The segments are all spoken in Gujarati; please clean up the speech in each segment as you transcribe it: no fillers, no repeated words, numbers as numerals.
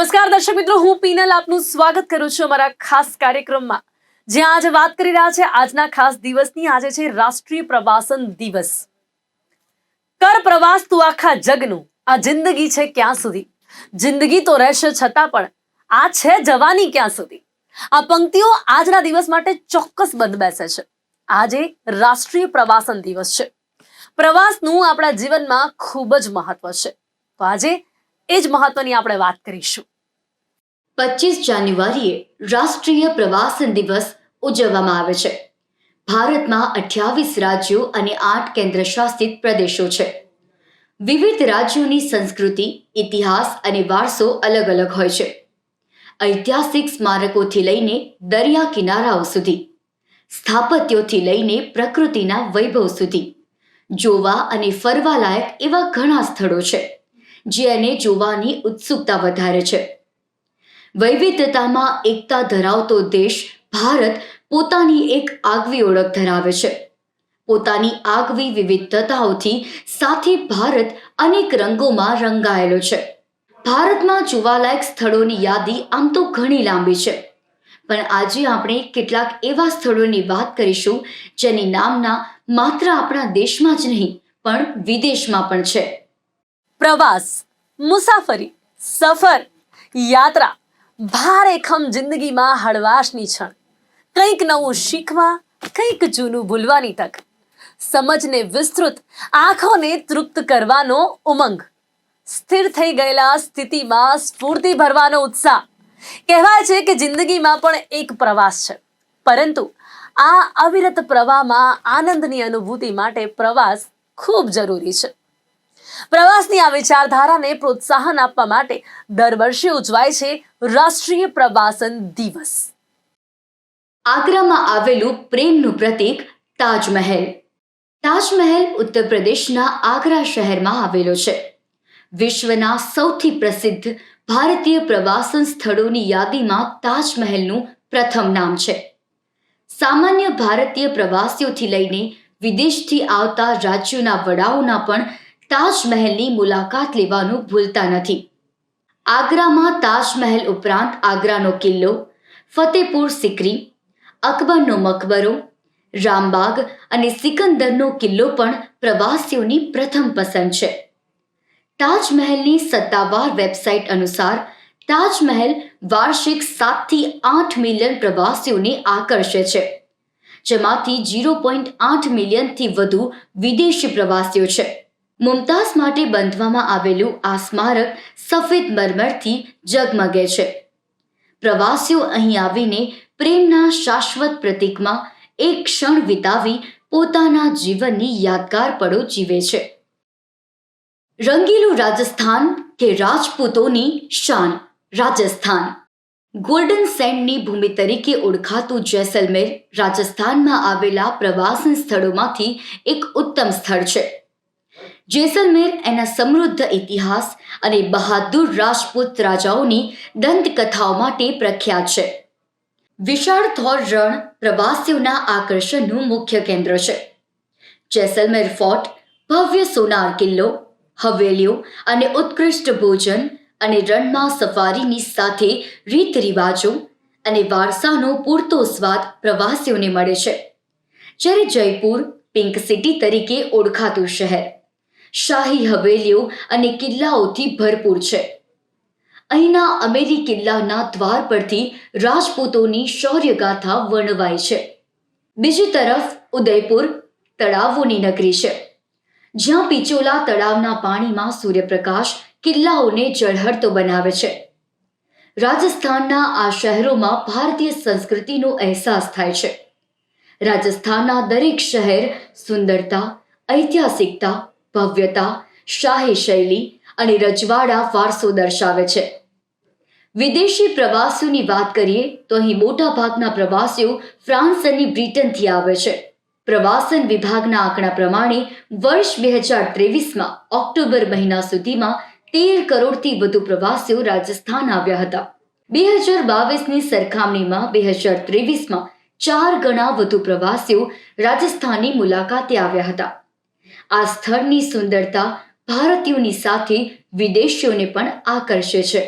નમસ્કાર દર્શક મિત્રો, હું પીનલ આપનું સ્વાગત કરું છું અમારા ખાસ કાર્યક્રમમાં, જ્યાં આજે વાત કરી રહ્યા છે આજના ખાસ દિવસની. આજે છે રાષ્ટ્રીય પ્રવાસન દિવસ. કર પ્રવાસ તું આખા જગનું, આ જિંદગી છે ક્યાં સુધી? જિંદગી તો રહેશે છતાં પણ આ છે જવાની ક્યાં સુધી? આ પંક્તિઓ આજના દિવસ માટે ચોક્કસ બંધ બેસે છે. આજે રાષ્ટ્રીય પ્રવાસન દિવસ છે. પ્રવાસનું આપણા જીવનમાં ખૂબ જ મહત્વ છે. તો આજે એ જ મહત્વની આપણે વાત કરીશું. 25 જાન્યુઆરીએ રાષ્ટ્રીય પ્રવાસન દિવસ ઉજવવામાં આવે છે. ભારતમાં 28 રાજ્યો અને 8 કેન્દ્રશાસિત પ્રદેશો છે. વિવિધ રાજ્યોની સંસ્કૃતિ, ઇતિહાસ અને વારસો અલગ અલગ હોય છે. ઐતિહાસિક સ્મારકોથી લઈને દરિયા કિનારાઓ સુધી, સ્થાપત્યોથી લઈને પ્રકૃતિના વૈભવ સુધી, જોવા અને ફરવા લાયક એવા ઘણા સ્થળો છે જેને જોવાની ઉત્સુકતા વધારે છે. વૈવિધ્યતામાં એકતા ધરાવતો દેશ ભારત પોતાની એક આગવી ઓળખ ધરાવે છે. પોતાની આગવી વિવિધતાઓથી સાથે ભારત અનેક રંગોમાં રંગાયેલો છે. ભારતમાં જોવાલાયક સ્થળોની યાદી આમ તો ઘણી લાંબી છે, પણ આજે આપણે કેટલાક એવા સ્થળોની વાત કરીશું જેની નામના માત્ર આપણા દેશમાં જ નહીં પણ વિદેશમાં પણ છે. પ્રવાસ, મુસાફરી, સફર, યાત્રા, ભારેખમ જિંદગીમાં હળવાશની ક્ષણ. કંઈક નવું શીખવા, કંઈક જૂનું ભૂલવાની તક, સમજને વિસ્તૃત, આંખોને તૃપ્ત કરવાનો ઉમંગ, સ્થિર થઈ ગયેલા સ્થિતિમાં સ્ફૂર્તિ ભરવાનો ઉત્સાહ. કહેવાય છે કે જિંદગીમાં પણ એક પ્રવાસ છે, પરંતુ આ અવિરત પ્રવાહમાં આનંદની અનુભૂતિ માટે પ્રવાસ ખૂબ જરૂરી છે. પ્રવાસની આ વિચારધારાને પ્રોત્સાહન આપવા માટે દર વર્ષે ઉજવાય છે રાષ્ટ્રીય પ્રવાસન દિવસ. આગ્રામાં આવેલું પ્રેમનું પ્રતીક તાજમહેલ. તાજમહેલ ઉત્તર પ્રદેશના આગ્રા શહેરમાં આવેલો છે. વિશ્વના સૌથી પ્રસિદ્ધ ભારતીય પ્રવાસન સ્થળોની યાદીમાં તાજમહેલનું પ્રથમ નામ છે. સામાન્ય ભારતીય પ્રવાસીઓથી લઈને વિદેશથી આવતા રાજ્યોના વડાઓના પણ તાજમહેલની મુલાકાત લેવાનું ભૂલતા નથી. આગ્રામાં તાજમહેલ ઉપરાંત આગ્રાનો કિલ્લો, ફતેપુર સિકરી, અકબરનો મકબરો, રામબાગ અને સિકંદરનો કિલ્લો પણ પ્રવાસીઓની પ્રથમ પસંદ છે. તાજમહેલની સત્તાવાર વેબસાઇટ અનુસાર તાજમહેલ વાર્ષિક 7 થી 8 મિલિયન પ્રવાસીઓને આકર્ષે છે, જેમાંથી 0.8 મિલિયનથી વધુ વિદેશી પ્રવાસીઓ છે. મુમતાઝ માટે બાંધવામાં આવેલું આ સ્મારક સફેદ મરમરથી ઝગમગે છે. પ્રવાસીઓ અહીં આવીને પ્રેમના શાશ્વત પ્રતીકમાં એક ક્ષણ વિતાવી પોતાના જીવનની યાદગાર પળો જીવે છે. રંગીલું રાજસ્થાન કે રાજપૂતોની શાન રાજસ્થાન. ગોલ્ડન સેન્ડની ભૂમિ તરીકે ઓળખાતું જેસલમેર રાજસ્થાનમાં આવેલા પ્રવાસન સ્થળોમાંથી એક ઉત્તમ સ્થળ છે. જેસલમેર એના સમૃદ્ધ ઇતિહાસ અને બહાદુર રાજપૂત રાજાઓની દંતકથાઓ માટે પ્રખ્યાત છે. વિશાળ થોર રણ પ્રવાસીઓના આકર્ષણનું મુખ્ય કેન્દ્ર છે. જેસલમેર ફોર્ટ ભવ્ય સોનાર કિલ્લો, હવેલીઓ અને ઉત્કૃષ્ટ ભોજન અને રણમાં સફારીની સાથે રીત રિવાજો અને વારસાનો પૂરતો સ્વાદ પ્રવાસીઓને મળે છે. જ્યારે જયપુર પિંક સિટી તરીકે ઓળખાતું શહેર શાહી હવેલીઓ અને કિલ્લાઓથી ભરપૂર છે. અહીંના અમેરી કિલ્લાના દ્વાર પરથી રાજપૂતોની શૌર્યગાથા વર્ણવાય છે. બીજી તરફ ઉદયપુર તળાવોની નગરી છે, જ્યાં પિચોલા તળાવના પાણીમાં સૂર્યપ્રકાશ કિલ્લાઓને ઝળહળતો બનાવે છે. રાજસ્થાનના આ શહેરોમાં ભારતીય સંસ્કૃતિનો અહેસાસ થાય છે. રાજસ્થાનના દરેક શહેર સુંદરતા, ઐતિહાસિકતા, ભવ્યતા, શાહી શૈલી અને રજવાડા વારસો દર્શાવે છે. વિદેશી પ્રવાસીઓની વાત કરીએ તો અહીં મોટાભાગના પ્રવાસીઓ ફ્રાન્સ અને બ્રિટનથી આવે છે. પ્રવાસન વિભાગના આંકડા પ્રમાણે વર્ષ 2023માં ઓક્ટોબર મહિના સુધીમાં 13 કરોડથી વધુ પ્રવાસીઓ રાજસ્થાન આવ્યા હતા. 2022ની સરખામણીમાં 2023માં 4 ગણા વધુ પ્રવાસીઓ રાજસ્થાનની મુલાકાતે આવ્યા હતા. આ સ્થળની સુંદરતા ભારતીયોની સાથે વિદેશીઓને પણ આકર્ષે છે.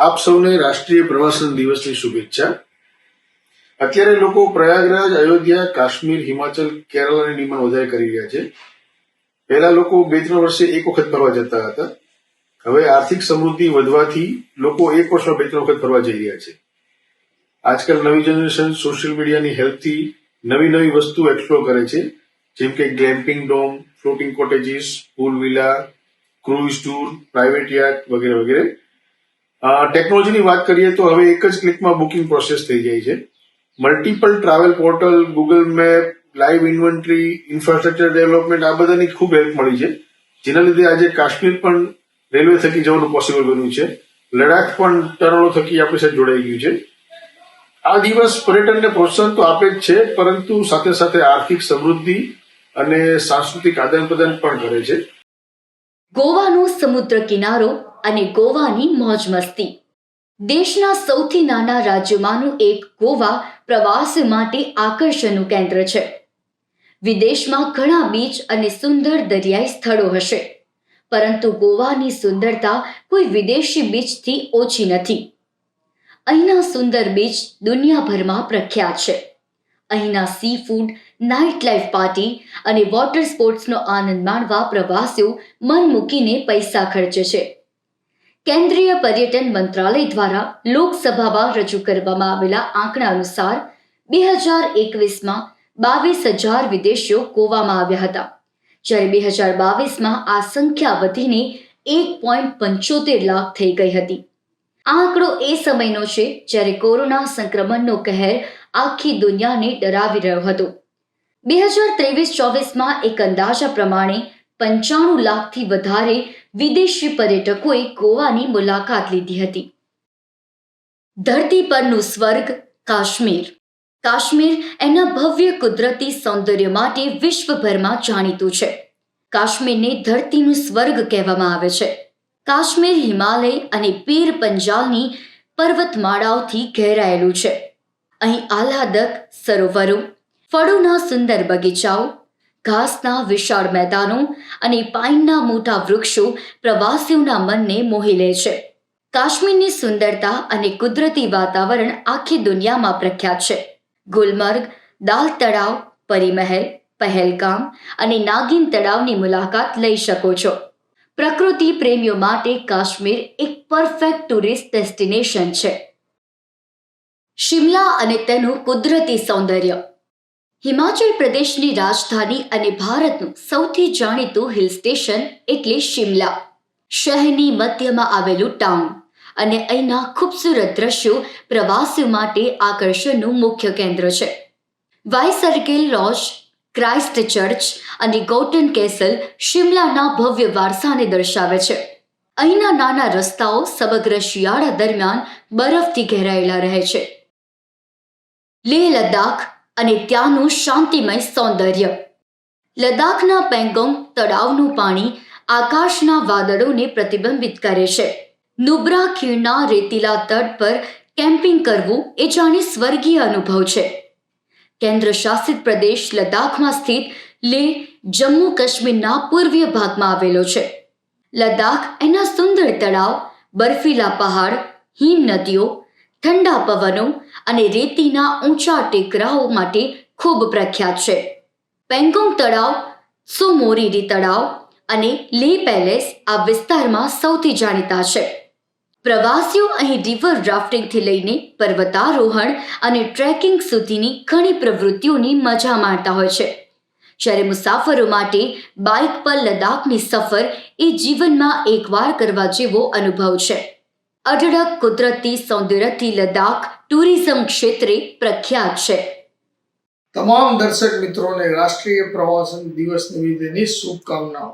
આપ સૌને રાષ્ટ્રીય પ્રવાસન દિવસની શુભેચ્છા. અત્યારે લોકો પ્રયાગરાજ, અયોધ્યા, કાશ્મીર, હિમાચલ, કેરળની ડિમાન્ડ વધારે કરી રહ્યા છે. પહેલા લોકો 2-3 વર્ષે એક વખત ફરવા જતા હતા. હવે આર્થિક સમૃદ્ધિ વધવાથી લોકો એક વર્ષમાં 2-3 વખત ફરવા જઈ રહ્યા છે. આજકાલ નવી જનરેશન સોશિયલ મીડિયાની હેલ્પથી નવી વસ્તુ એક્સપ્લોર કરે છે, જેમ કે ગ્લેમ્પિંગ ડોમ, ફ્લોટિંગ કોટેજીસ, પૂલ villa, cruise tour, private yacht વગેરે વગેરે. ટેકનોલોજીની વાત કરીએ તો હવે એક જ ક્લિકમાં બુકિંગ પ્રોસેસ થઈ જાય છે. Multiple travel portal, Google map, live inventory, infrastructure development, આ બધાની ખૂબ હેલ્પ મળી છે, જેના લીધે આજે કાશ્મીર પણ રેલવે થકી જવાનું પોસિબલ બન્યું છે. લડાખ પણ ટનલો થકી આપણી સાથે જોડાઈ ગયું છે. આ દિવસ પર્યટનને પ્રોત્સાહન તો આપે જ છે, પરંતુ સાથે સાથે આર્થિક સમૃદ્ધિ અને સાંસ્કૃતિક આદાન પ્રદાન પણ કરે છે. ગોવાનો સમુદ્ર કિનારો અને ગોવાની મોજ મસ્તી. દેશના સૌથી નાના રાજ્યોમાંનું એક ગોવા પ્રવાસ માટે આકર્ષણનું કેન્દ્ર છે. વિદેશમાં ઘણા બીચ અને સુંદર દરિયાઈ સ્થળો હશે, પરંતુ ગોવાની સુંદરતા કોઈ વિદેશી બીચથી ઓછી નથી. અહીંના સુંદર બીચ દુનિયાભરમાં પ્રખ્યાત છે. અહીંના C food, night life party અને વોટર સ્પોર્ટ્સનો આનંદ માણવા પ્રવાસીઓ મન મૂકીને પૈસા ખર્ચે છે. કેન્દ્રીય પર્યટન મંત્રાલય દ્વારા લોકસભામાં રજૂ કરવામાં આવેલા આંકડા અનુસાર 2021માં 22,000 વિદેશીઓ ગોવામાં આવ્યા હતા, જ્યારે 2022માં આ સંખ્યા વધીને 1.75 લાખ થઈ ગઈ હતી. આ આંકડો એ સમયનો છે જ્યારે કોરોના સંક્રમણનો કહેર આખી દુનિયાને ડરાવી રહ્યો હતો. 2023-24માં એક અંદાજા પ્રમાણે 95 લાખથી વધારે વિદેશી પર્યટકોએ ગોવાની મુલાકાત લીધી હતી. ધરતી પરનું સ્વર્ગ કાશ્મીર. કાશ્મીર એના ભવ્ય કુદરતી સૌંદર્ય માટે વિશ્વભરમાં જાણીતું છે. કાશ્મીરને ધરતીનું સ્વર્ગ કહેવામાં આવે છે. કાશ્મીર હિમાલય અને પીર પંજાલની પર્વતમાળાઓથી ઘેરાયેલું છે. અહીં આહ્લાદક સરોવરો, ફળોના સુંદર બગીચાઓ, ઘાસના વિશાળ મેદાનો અને પાઇનના મોટા વૃક્ષો પ્રવાસીઓના મનને મોહી લે છે. કાશ્મીરની સુંદરતા અને કુદરતી વાતાવરણ આખી દુનિયામાં પ્રખ્યાત છે. ગુલમર્ગ, દાલ તળાવ, પરી મહેલ, પહેલગામ અને નાગિન તળાવની મુલાકાત લઈ શકો છો. પ્રકૃતિ પ્રેમીઓ માટે કાશ્મીર એક પરફેક્ટ ટુરિસ્ટ ડેસ્ટિનેશન છે. શિમલા અને તેનું કુદરતી સૌંદર્ય. હિમાચલ પ્રદેશની રાજધાની અને ભારતનું સૌથી જાણીતું હિલ સ્ટેશન એટલે શિમલા. શહેરની મધ્યમાં આવેલું ટાઉન અને અહીંના ખૂબસૂરત દ્રશ્યો પ્રવાસીઓ માટે આકર્ષણનું મુખ્ય કેન્દ્ર છે. વાયસર્ગેલ લોજ, ક્રાઇસ્ટ ચર્ચ અને ગોટન કેસલ શિમલાના ભવ્ય વારસાને દર્શાવે છે. અહીંના નાના રસ્તાઓ સમગ્ર શિયાળા દરમિયાન બરફથી ઘેરાયેલા રહે છે. લેહ લદ્દાખ અને ત્યાંનું શાંતિમય સૌંદર્ય. લદ્દાખના પેંગોંગ તળાવનું પાણી આકાશના વાદળોને પ્રતિબિંબિત કરે છે. નુબ્રા ખીણના રેતીલા તટ પર કેમ્પિંગ કરવું એ જાણે સ્વર્ગીય અનુભવ છે. કેન્દ્ર શાસિત પ્રદેશ લદ્દાખમાં સ્થિત લેહ જમ્મુ કાશ્મીરના પૂર્વીય ભાગમાં આવેલો છે. લદ્દાખ એના સુંદર તળાવ, બર્ફીલા પહાડ, હિમ નદીઓ, ઠંડા પવનો અને રેતીના ઊંચા ટેકરાઓ માટે ખૂબ પ્રખ્યાત છે. પેંગોંગ તળાવ, ત્સો મોરીરી તળાવ અને લેહ પેલેસ આ વિસ્તારમાં સૌથી જાણીતા છે. પ્રવાસીઓ અહીં રિવર રાફ્ટિંગથી લઈને પર્વતારોહણ અને ટ્રેકિંગ સુધીની ઘણી પ્રવૃત્તિઓની મજા માણતા હોય છે. જ્યારે મુસાફરો માટે બાઇક પર લદ્દાખની સફર એ જીવનમાં એકવાર કરવા જેવો અનુભવ છે. અઢળક કુદરતી સૌંદર્યથી લદ્દાખ ટુરિઝમ ક્ષેત્રે પ્રખ્યાત છે. તમામ દર્શક મિત્રોને રાષ્ટ્રીય પ્રવાસન દિવસ નિમિત્તેની શુભકામનાઓ.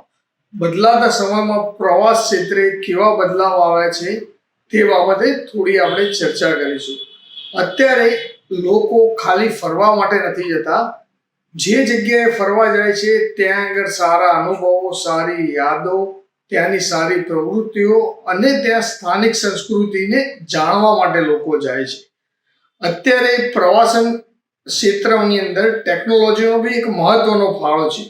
બદલાતા સમયમાં પ્રવાસ ક્ષેત્રે કેવા બદલાવ આવ્યા છે તે બાબતે થોડી આપણે ચર્ચા કરીશું. અત્યારે લોકો ખાલી ફરવા માટે નથી જતા, જે જગ્યાએ ફરવા જાય છે ત્યાં આગળ સારા અનુભવો, સારી યાદો, ત્યાંની સારી પ્રવૃત્તિઓ અને ત્યાં સ્થાનિક સંસ્કૃતિને જાણવા માટે લોકો જાય છે. અત્યારે પ્રવાસન ક્ષેત્રની અંદર ટેકનોલોજીનો બી એક મહત્વનો ફાળો છે.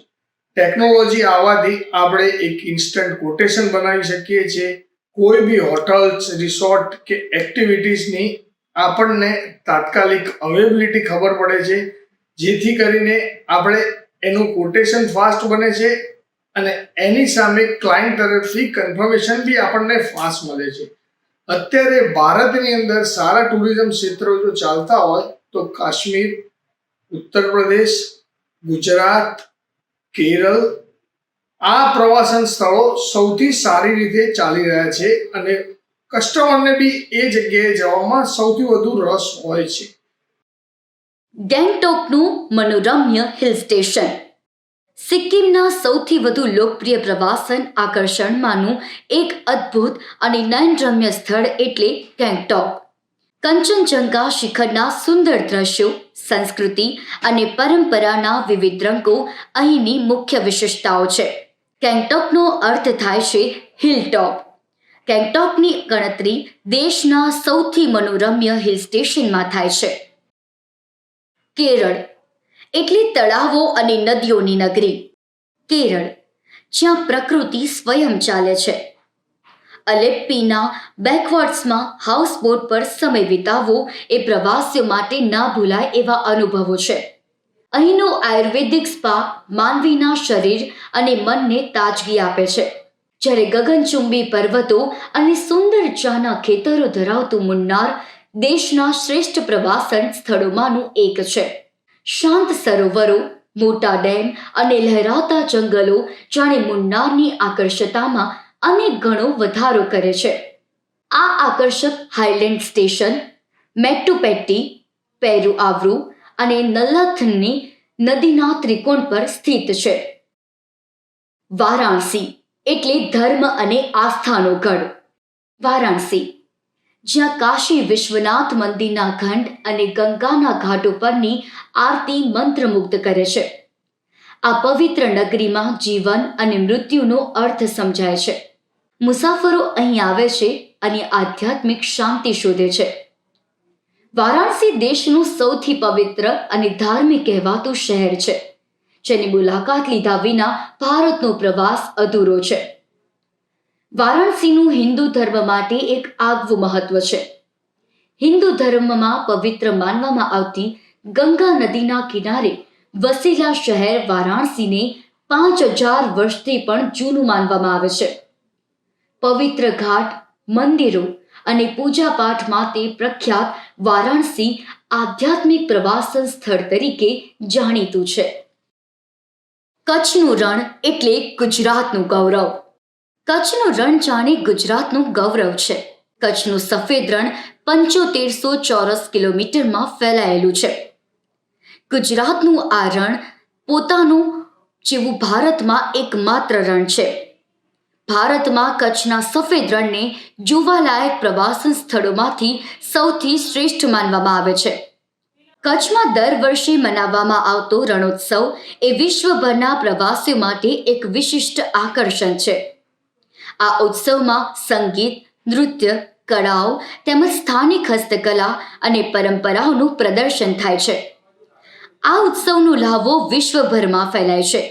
ટેકનોલોજી આવવાથી આપણે એક ઇન્સ્ટન્ટ કોટેશન બનાવી શકીએ છીએ, કોઈ બી હોટલ્સ, રિસોર્ટ કે એક્ટિવિટીઝની આપણને તાત્કાલિક અવેલેબિલિટી ખબર પડે છે, જેથી કરીને આપણે એનું કોટેશન ફાસ્ટ બને છે અને એની સામે ક્લાયન્ટ તરફથી કન્ફર્મેશન બી આપણને ફાસ્ટ મળે છે. અત્યારે ભારતની અંદર સારા ટુરિઝમ ક્ષેત્રો જો ચાલતા હોય તો કાશ્મીર, ઉત્તર પ્રદેશ, ગુજરાત, કેરળ આ પ્રવાસન સ્થળો સૌથી સારી રીતે ચાલી રહ્યા છે અને કસ્ટમરને બી એ જગ્યાએ જવામાં સૌથી વધુ રસ હોય છે. ગેંગટોકનું મનોરમ્ય હિલ સ્ટેશન. સિક્કિમના સૌથી વધુ લોકપ્રિય પ્રવાસન આકર્ષણમાંનું એક અદ્ભુત અને નયનરમ્ય સ્થળ એટલે ગેંગટોક. કંચનજંગા શિખરના સુંદર દ્રશ્યો, સંસ્કૃતિ અને પરંપરાના વિવિધ રંગો અહીંની મુખ્ય વિશેષતાઓ છે. ગેંગટોકનો અર્થ થાય છે હિલ ટોપ. ગેંગટોકની ગણતરી દેશના સૌથી મનોરમ્ય હિલ સ્ટેશનમાં થાય છે. કેરળ એટલે તળાવો અને નદીઓની નગરી. કેરળ, જ્યાં પ્રકૃતિ સ્વયં ચાલે છે. અલેપ્પીના બેકવોટર્સમાં હાઉસબોટ પર સમય વિતાવવો એ પ્રવાસીઓ માટે ના ભૂલાય એવા અનુભવો છે. અહીંનો આયુર્વેદિક સ્પા માનવીના શરીર અને મનને તાજગી આપે છે, જ્યારે ગગનચુંબી પર્વતો અને સુંદર ચાના ખેતરો ધરાવતું મુન્નાર દેશના શ્રેષ્ઠ પ્રવાસન સ્થળોમાંનું એક છે. શાંત સરોવરો, મોટા ડેમ અને લહેરાતા જંગલો જાણે મુન્નારની આકર્ષતામાં અનેક ગણો વધારો કરે છે. આ આકર્ષક હાઇલેન્ડ સ્ટેશન મેટ્ટુપેટ્ટી, પેરુઆવરુ અને નલ્લાથનની નદીના ત્રિકોણ પર સ્થિત છે. વારાણસી એટલે ધર્મ અને આસ્થાનો ગઢ. વારાણસી, જ્યાં કાશી વિશ્વનાથ મંદિરના ઘંટ અને ગંગાના ઘાટો પરની આરતી મંત્રમુગ્ધ કરે છે. આ પવિત્ર નગરીમાં જીવન અને મૃત્યુનો અર્થ સમજાય છે. મુસાફરો અહીં આવે છે અને આધ્યાત્મિક શાંતિ શોધે છે. વારાણસી દેશનું સૌથી પવિત્ર અને ધાર્મિક કહેવાતું શહેર છે, જેની મુલાકાત લીધા વિના ભારતનો પ્રવાસ અધૂરો છે. વારાણસીનું હિન્દુ ધર્મ માટે એક આગવું મહત્વ છે. હિન્દુ ધર્મમાં પવિત્ર માનવામાં આવતી ગંગા નદીના કિનારે વસેલા શહેર વારાણસીને 5000 વર્ષથી પણ જૂનું માનવામાં આવે છે. પવિત્ર ઘાટ, મંદિરો અને પૂજાપાઠ માટે પ્રખ્યાત વારાણસી આધ્યાત્મિક પ્રવાસન સ્થળ તરીકે જાણીતું છે. કચ્છનું રણ એટલે ગુજરાતનું ગૌરવ. કચ્છનું રણ જાણે ગુજરાતનું ગૌરવ છે. કચ્છનું સફેદ રણ 7500 ચોરસ કિલોમીટરમાં ફેલાયેલું છે. ગુજરાતનું આ રણ પોતાનું જેવું ભારતમાં એકમાત્ર રણ છે. ભારતમાં કચ્છના સફેદ રણને જોવાલાયક પ્રવાસન સ્થળોમાંથી સૌથી શ્રેષ્ઠ માનવામાં આવે છે. કચ્છમાં દર વર્ષે મનાવવામાં આવતો રણોત્સવ એ વિશ્વભરના પ્રવાસીઓ માટે એક વિશિષ્ટ આકર્ષણ છે. આ ઉત્સવમાં સંગીત, નૃત્ય, કળાઓ તેમજ સ્થાનિક હસ્તકલા અને પરંપરાઓનું પ્રદર્શન થાય છે. આ ઉત્સવનો લહાવો વિશ્વભરમાં ફેલાય છે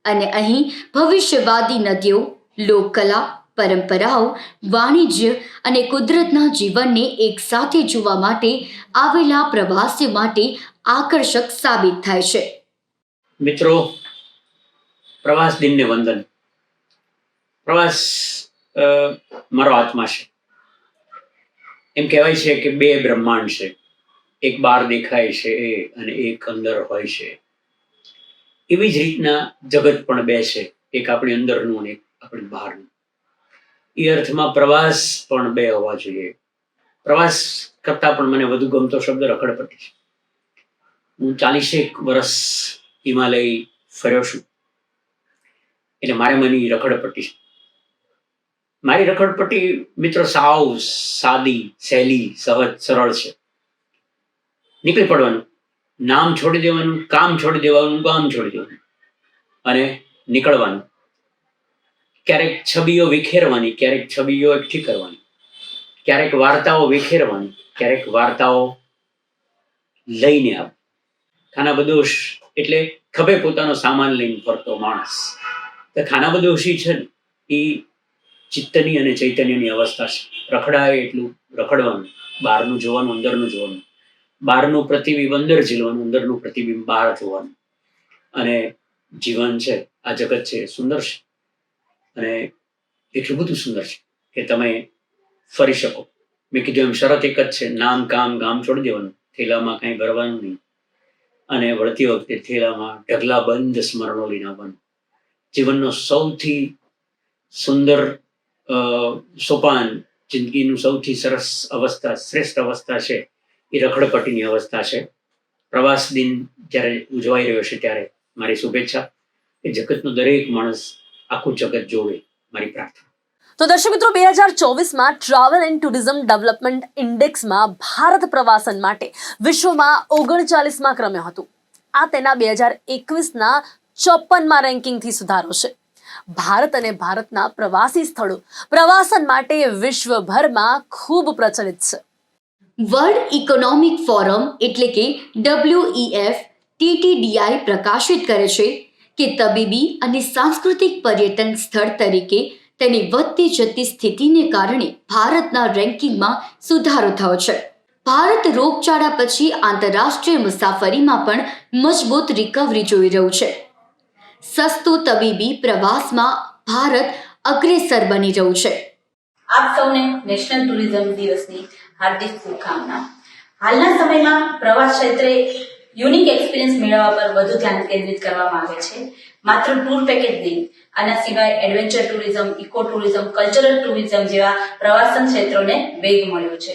અને અહીં ભવિષ્યવાદી નદીઓ, લોકકલા, પરંપરાઓ, વાણિજ્ય અને કુદરતના જીવનને એકસાથે જોવા માટે આવેલા પ્રવાસીઓ માટે આકર્ષક સાબિત થાય છે. મિત્રો, પ્રવાસ દિનને વંદન. પ્રવાસ મારો આત્મા છે. એમ કહેવાય છે કે બે બ્રહ્માંડ છે, એક બહાર દેખાય છે અને એક અંદર હોય છે. એવી જ રીતના જગત પણ બે છે, એક આપણી અંદરનું અને એક આપણી બહારનું. એ અર્થમાં પ્રવાસ પણ બે હોવા જોઈએ. પ્રવાસ કરતાં પણ મને વધુ ગમતો શબ્દ રખડપટ્ટી છે. હું 40 વર્ષ હિમાલય ફર્યો છું, એટલે મારે મને રખડપટ્ટી છે. મારી રખડપટ્ટી મિત્રો સાવ સાદી, સહેલી, સહજ, સરળ છે. નીકળી પડવાનું, નામ છોડી દેવાનું, કામ છોડી દેવાનું, ગામ છોડી દેવાનું અને નીકળવાનું. ક્યારેક છબીઓ વિખેરવાની, ક્યારેક છબીઓ એકઠી કરવાની, ક્યારેક વાર્તાઓ વિખેરવાની, ક્યારેક વાર્તાઓ લઈને આવ. ખાનાબદોશ એટલે ખભે પોતાનો સામાન લઈને ફરતો માણસ. તો ખાનાબદોશી છે ને, એ ચિત્તની અને ચૈતન્યની અવસ્થા છે. રખડાય એટલું રખડવાનું, બહારનું જોવાનું, અંદરનું જોવાનું, બહારનું પ્રતિબિંબ અંદર ઝીલવાનું, અંદરનું પ્રતિબિંબ બહાર જોવાનું. અને જીવન છે, આ જગત છે, સુંદર છે અને એટલું બધું સુંદર છે કે તમે ફરી શકો. મેં કીધું એમ શરત એક જ છે, નામ કામ ગામ છોડી દેવાનું, થેલામાં કાંઈ ભરવાનું નહીં અને વળતી વખતે થેલામાં ઢગલા બંધ સ્મરણો લઈને આવવાનું. જીવનનો સૌથી સુંદર સોપાન, જિંદગીનું સૌથી સરસ અવસ્થા, શ્રેષ્ઠ અવસ્થા છે એ રખડપટ્ટીની અવસ્થા છે. પ્રવાસ દિન જ્યારે ઉજવાઈ રહ્યો છે ત્યારે મારી શુભેચ્છા કે જગતનો દરેક માણસ આખું જગત જોવે, મારી પ્રાર્થના. તો દર્શક મિત્રો, 2024માં ટ્રાવેલ એન્ડ ટુરિઝમ ડેવલપમેન્ટ ઇન્ડેક્સમાં ભારત પ્રવાસન માટે વિશ્વમાં 39માં ક્રમે હતું. આ તેના 2021ના 54માં રેન્કિંગથી સુધારો છે. ભારત અને ભારતના પ્રવાસી સ્થળો પ્રવાસન માટે વિશ્વભરમાં ખૂબ પ્રચલિત છે. વર્લ્ડ ઇકોનોમિક ફોરમ એટલે કે WEF TTDI પ્રકાશિત કરે છે કે તબીબી અને સાંસ્કૃતિક પર્યટન સ્થળ તરીકે તેની વધતી જતી સ્થિતિને કારણે ભારતના રેન્કિંગમાં સુધારો થયો છે. ભારત રોગચાળા પછી આંતરરાષ્ટ્રીય મુસાફરીમાં પણ મજબૂત રિકવરી જોઈ રહ્યું છે. સસ્તું તબીબી પ્રવાસમાં ભારત અગ્રેસર બની રહ્યું છે. આપ સૌને નેશનલ ટુરિઝમ દિવસની હાર્દિક શુભકામના. હાલના સમયમાં પ્રવાસ ક્ષેત્રે યુનિક એક્સપિરિયન્સ મેળવવા પર વધુ ધ્યાન કેન્દ્રિત કરવામાં આવે છે. માત્ર ટૂર પેકેજ નહીં, આના સિવાય adventure tourism, eco tourism, cultural tourism જેવા પ્રવાસન ક્ષેત્રોને વેગ મળ્યો છે.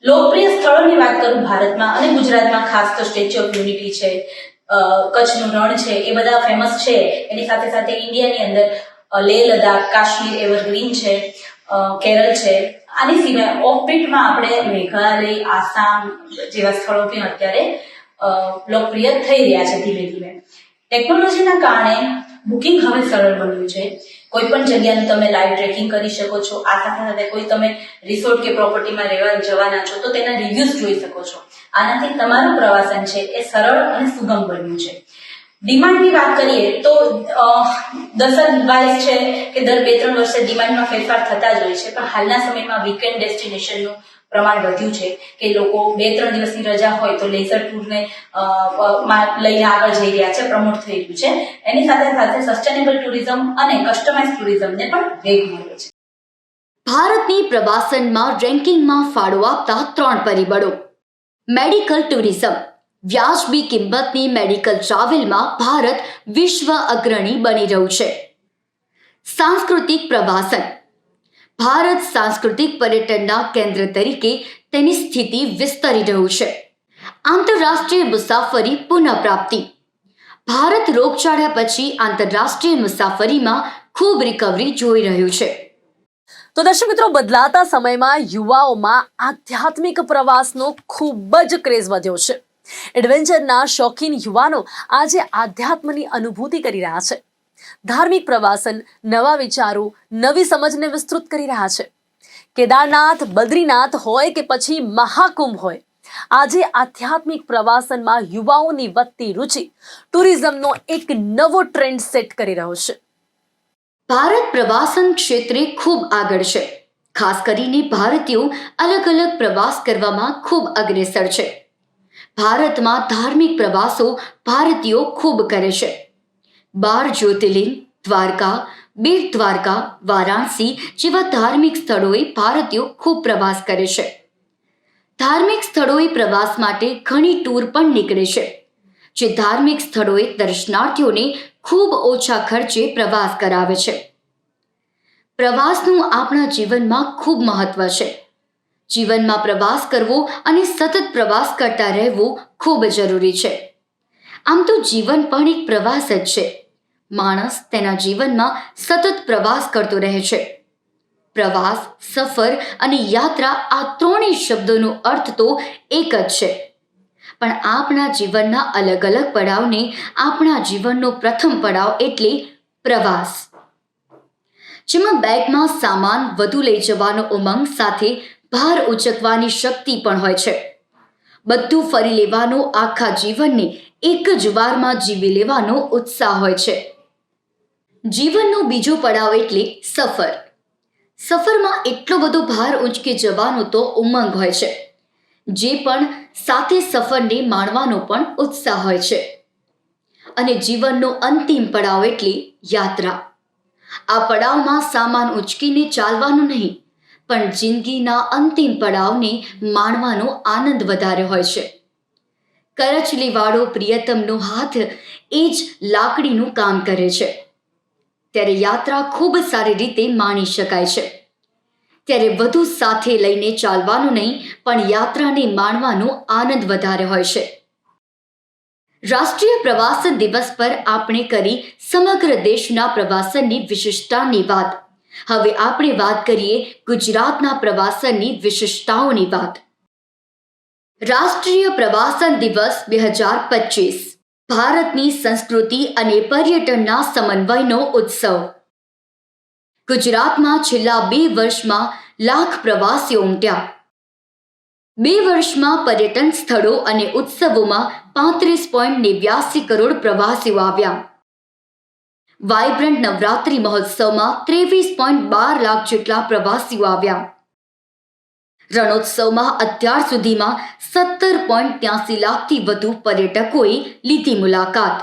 લોકપ્રિય સ્થળોની વાત કરું ભારતમાં અને ગુજરાતમાં, ખાસ તો સ્ટેચ્યુ ઓફ યુનિટી છે, કચ્છનું રણ છે, એ બધા ફેમસ છે. એની સાથે સાથે ઇન્ડિયાની અંદર લેહ લદ્દાખ, કાશ્મીર એવરગ્રીન છે, કેરળ છે. આની સિવાય ઓફબીટમાં આપણે મેઘાલય, આસામ જેવા સ્થળો પણ અત્યારે લોકપ્રિય થઈ રહ્યા છે ધીમે ધીમે. ટેકનોલોજીના કારણે બુકિંગ હવે સરળ બન્યું છે. કોઈ પણ જગ્યાનું તમે લાઈવ ટ્રેકિંગ કરી શકો છો. આ સાથે સાથે કોઈ તમે રિસોર્ટ કે પ્રોપર્ટીમાં રહેવા જવાના છો તો તેના રિવ્યુઝ જોઈ શકો છો. આનાથી તમારું પ્રવાસન છે એ સરળ અને સુગમ બન્યું છે. ડિમાન્ડની વાત કરીએ તો દશક વાઇઝ છે કે દર 2-3 વર્ષે ડિમાન્ડમાં ફેરફાર થતા જ હોય છે. પણ હાલના સમયમાં વીકેન્ડ ડેસ્ટિનેશનનું પ્રમાણ વધ્યું છે કે લોકો 2-3 દિવસની રજા હોય તો લેઝર ટૂરને લઈને આગળ જઈ રહ્યા છે, પ્રમોટ થઈ રહ્યું છે. એની સાથે સાથે સસ્ટેનેબલ ટુરિઝમ અને કસ્ટમાઇઝ ટુરિઝમને પણ વેગ મળ્યો છે. ભારતની પ્રવાસનમાં રેન્કિંગમાં ફાળો આપતા 3 પરિબળો. Medical tourism. વ્યાજબી કિંમતની મેડિકલ ટ્રાવેલમાં ભારત વિશ્વ અગ્રણી બની રહ્યું છે. સાંસ્કૃતિક પ્રવાસન. ભારત સાંસ્કૃતિક પર્યટનના કેન્દ્ર તરીકે તેની સ્થિતિ વિસ્તરી રહ્યું છે. આંતરરાષ્ટ્રીય મુસાફરી પુનઃપ્રાપ્તિ. ભારત રોગચાળા પછી આંતરરાષ્ટ્રીય મુસાફરીમાં ખૂબ રિકવરી જોઈ રહ્યું છે. તો દર્શક મિત્રો, બદલાતા સમયમાં યુવાઓમાં આધ્યાત્મિક પ્રવાસનો ખૂબ જ ક્રેઝ વધ્યો છે. એડવેન્ચરના શોખીન યુવાનો આજે આધ્યાત્મની અનુભૂતિ કરી રહ્યા છે. ધાર્મિક પ્રવાસન નવા વિચારો, નવી સમજને વિસ્તૃત કરી રહ્યા છે. કેદારનાથ, બદ્રીનાથ હોય કે પછી મહાકુંભ હોય, આજે આધ્યાત્મિક પ્રવાસનમાં યુવાઓની વધતી રુચિ ટુરિઝમનો એક નવો ટ્રેન્ડ સેટ કરી રહ્યો છે. ભારત પ્રવાસન ક્ષેત્રે ખૂબ આગળ છે. ખાસ કરીને ભારતીયો અલગ અલગ પ્રવાસ કરવામાં ખૂબ અગ્રેસર છે. ભારતમાં ધાર્મિક પ્રવાસો ભારતીયો ખૂબ કરે છે. 12 જ્યોતિર્લિંગ, દ્વારકા, બેટ દ્વારકા, વારાણસી જેવા ધાર્મિક સ્થળોએ ભારતીયો ખૂબ પ્રવાસ કરે છે. ધાર્મિક સ્થળોએ પ્રવાસ માટે ઘણી ટૂર પણ નીકળે છે, જે ધાર્મિક સ્થળોએ દર્શનાર્થીઓને ખૂબ ઓછા ખર્ચે પ્રવાસ કરાવે છે. પ્રવાસનું આપણા જીવનમાં ખૂબ મહત્વ છે. જીવનમાં પ્રવાસ કરવો અને સતત પ્રવાસ કરતા રહેવું ખૂબ જરૂરી છે. આમ તો જીવન પણ એક પ્રવાસ જ છે. માણસ તેના જીવનમાં સતત પ્રવાસ કરતો રહે છે. પ્રવાસ, સફર અને યાત્રા આ ત્રણેય શબ્દોનો અર્થ તો એક જ છે. પણ આપણા જીવનના અલગ અલગ પડાવને આપણા જીવનનો પ્રથમ પડાવ એટલે પ્રવાસ, જેમાં બેગમાં સામાન વધુ લઈ જવાનો ઉમંગ સાથે ભાર ઉચકવાની શક્તિ પણ હોય છે. બધું ફરી લેવાનો, આખા જીવનને એક જ વારમાં જીવી લેવાનો ઉત્સાહ હોય છે. જીવનનો બીજો પડાવ એટલે સફર. સફરમાં એટલો બધો ભાર ઉંચકી જવાનો તો ઉમંગ હોય છે, જે પણ સાથે સફરને માણવાનો પણ ઉત્સાહ હોય છે. અને જીવનનો અંતિમ પડાવ એટલે યાત્રા. આ પડાવમાં સામાન ઉંચકીને ચાલવાનું નહીં, પણ જિંદગીના અંતિમ પડાવને માણવાનો આનંદ વધારે હોય છે. કરચલીવાળો પ્રિયતમનો હાથ એ જ લાકડીનું કામ કરે છે. ત્યારે યાત્રા ખૂબ સારી રીતે માણી શકાય છે. ત્યારે વધુ સાથે લઈને ચાલવાનું નહીં, પણ યાત્રાને માણવાનો આનંદ વધારે હોય છે. રાષ્ટ્રીય પ્રવાસન દિવસ પર આપણે કરી સમગ્ર દેશના પ્રવાસનની વિશિષ્ટતાની વાત. હવે આપણે વાત કરીએ ગુજરાતના પ્રવાસનની વિશિષ્ટતાઓની વાત. રાષ્ટ્રીય પ્રવાસન દિવસ 2025 ભારતની સંસ્કૃતિ અને પર્યટનના સમન્વયનો ઉત્સવ. ગુજરાતમાં છેલ્લા 2 વર્ષમાં લાખ પ્રવાસીઓ ઉમટ્યા. 2 વર્ષમાં પર્યટન સ્થળો અને ઉત્સવોમાં 35.89 કરોડ પ્રવાસીઓ આવ્યા. વાઇબ્રન્ટ નવરાત્રી મહોત્સવમાં 23.12 લાખ જેટલા પ્રવાસીઓ આવ્યા. રણોત્સવમાં અત્યાર સુધીમાં 17.83 લાખથી વધુ પર્યટકોએ લીધી મુલાકાત.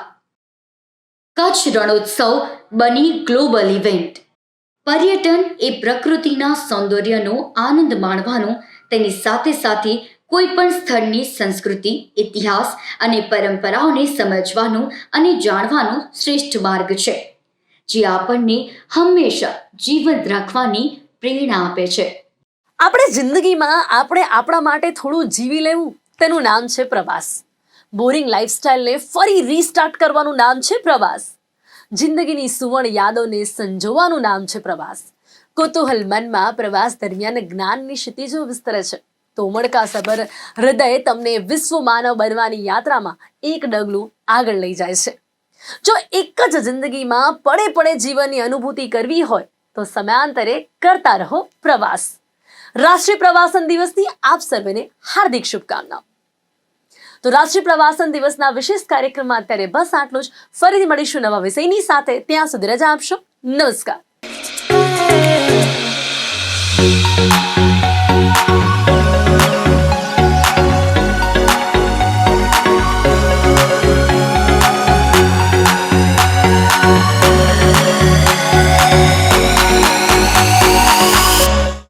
કચ્છ રણોત્સવ બની ગ્લોબલ ઇવેન્ટ. પર્યટન એ પ્રકૃતિના સૌંદર્યનો આનંદ માણવાનો, તેની સાથે સાથે કોઈ પણ સ્થળની સંસ્કૃતિ, ઇતિહાસ અને પરંપરાઓને સમજવાનો અને જાણવાનો શ્રેષ્ઠ માર્ગ છે, જે આપણને હંમેશા જીવંત રાખવાની પ્રેરણા આપે છે. આપણે જિંદગીમાં આપણા માટે થોડું જીવી લેવું, તેનું નામ છે પ્રવાસ. બોરિંગ લાઈફસ્ટાઈલને ફરી રીસ્ટાર્ટ કરવાનું નામ છે પ્રવાસ. જિંદગીની સુવર્ણ યાદોને સંજોવાનું નામ છે પ્રવાસ. કુતૂહલ મનમાં પ્રવાસ દરમિયાન જ્ઞાનની ક્ષિતિજો વિસ્તરે છે. તો ઉમળકાસભર હૃદય તમને વિશ્વ માનવ બનવાની યાત્રામાં એક ડગલું આગળ લઈ જાય છે. જો એક જ જિંદગીમાં પડે પડે જીવનની અનુભૂતિ કરવી હોય તો સમયાંતરે કરતા રહો પ્રવાસ. રાષ્ટ્રીય પ્રવાસન દિવસની આપ સર્વેને હાર્દિક શુભકામનાઓ. તો રાષ્ટ્રીય પ્રવાસન દિવસના વિશેષ કાર્યક્રમમાં અત્યારે બસ આટલું જ. ફરીથી મળીશું નવા વિષયની સાથે. ત્યાં સુધી રજા આપશો. નમસ્કાર.